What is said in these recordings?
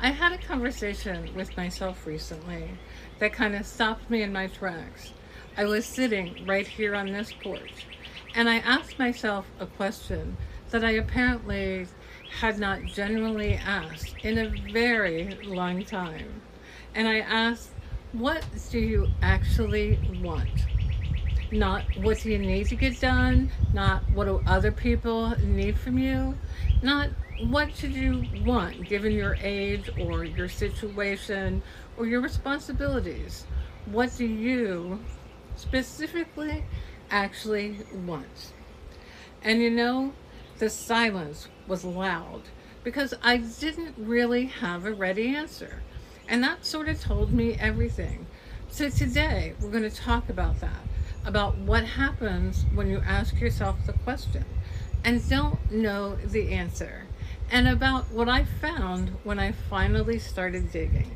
I had a conversation with myself recently that kind of stopped me in my tracks. I was sitting right here on this porch and I asked myself a question that I apparently had not genuinely asked in a very long time. And I asked, what do you actually want? Not what do you need to get done, not what do other people need from you, not what should you want given your age or your situation or your responsibilities. What do you specifically actually want? And the silence was loud because I didn't really have a ready answer. And that sort of told me everything. So today we're going to talk about that, about what happens when you ask yourself the question and don't know the answer, and about what I found when I finally started digging.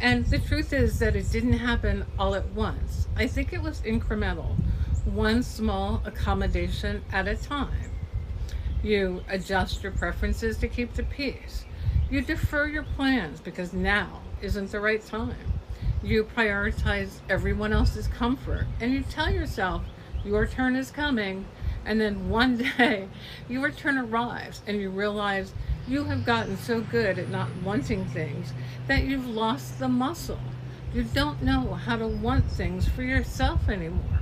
And the truth is that it didn't happen all at once. I think it was incremental, one small accommodation at a time. You adjust your preferences to keep the peace. You defer your plans because now isn't the right time. You prioritize everyone else's comfort and you tell yourself your turn is coming. And then one day your turn arrives and you realize you have gotten so good at not wanting things that you've lost the muscle. You don't know how to want things for yourself anymore.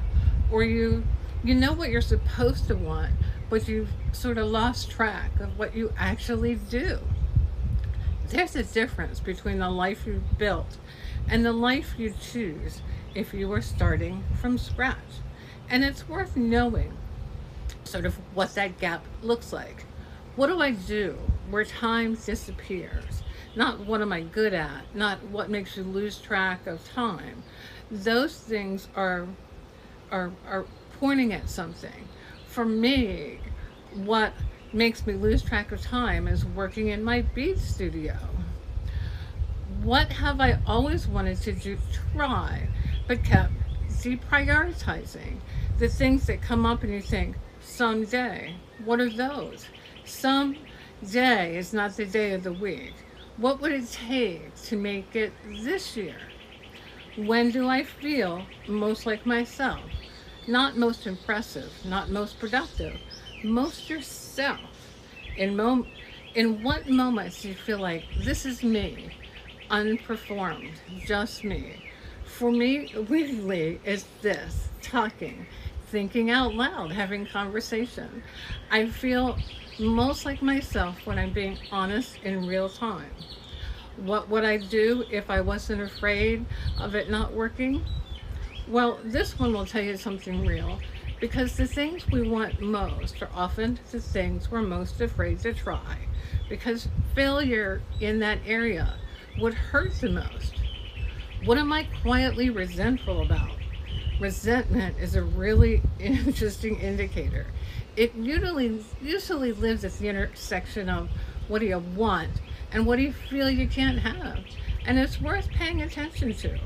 Or you know what you're supposed to want, but you've sort of lost track of what you actually do. There's a difference between the life you've built and the life you choose if you were starting from scratch. And it's worth knowing sort of what that gap looks like. What do I do where time disappears? Not what am I good at, not what makes you lose track of time. Those things are pointing at something. For me, what makes me lose track of time is working in my beat studio. What have I always wanted to do, try, but kept deprioritizing? The things that come up and you think, someday, what are those? Someday is not the day of the week. What would it take to make it this year? When do I feel most like myself? Not most impressive, not most productive, most yourself. In in what moments do you feel like this is me, unperformed, just me? For me, weirdly, it's this talking, thinking out loud, having conversation. I feel most like myself when I'm being honest in real time. What would I do if I wasn't afraid of it not working? Well, this one will tell you something real because the things we want most are often the things we're most afraid to try because failure in that area would hurt the most. What am I quietly resentful about? Resentment is a really interesting indicator. It usually lives at the intersection of what do you want and what do you feel you can't have. And it's worth paying attention to.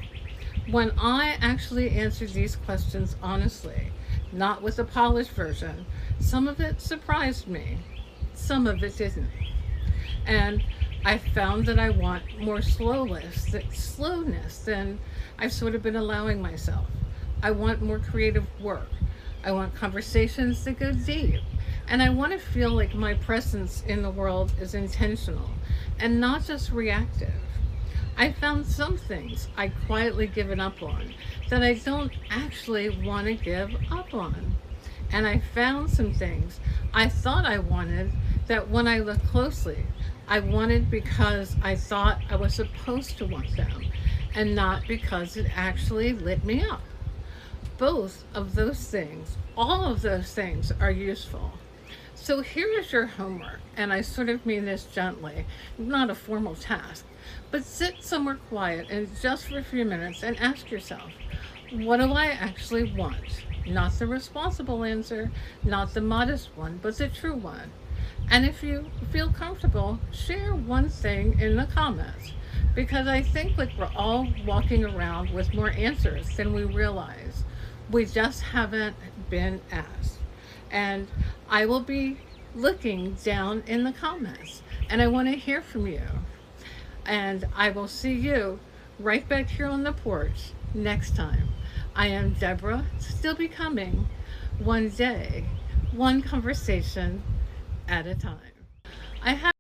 When I actually answered these questions honestly, not with a polished version, some of it surprised me, some of it didn't. And I found that I want more slowness than I've sort of been allowing myself. I want more creative work. I want conversations that go deep. And I want to feel like my presence in the world is intentional and not just reactive. I found some things I quietly given up on that I don't actually want to give up on. And I found some things I thought I wanted that when I looked closely, I wanted because I thought I was supposed to want them and not because it actually lit me up. Both of those things, all of those things are useful. So here is your homework, and I sort of mean this gently, not a formal task, but sit somewhere quiet and just for a few minutes and ask yourself, what do I actually want? Not the responsible answer, not the modest one, but the true one. And if you feel comfortable, share one thing in the comments because I think like we're all walking around with more answers than we realize. We just haven't been asked. And I will be looking down in the comments and I want to hear from you. And I will see you right back here on the porch next time. I am Deborah, still becoming, one day, one conversation at a time. I have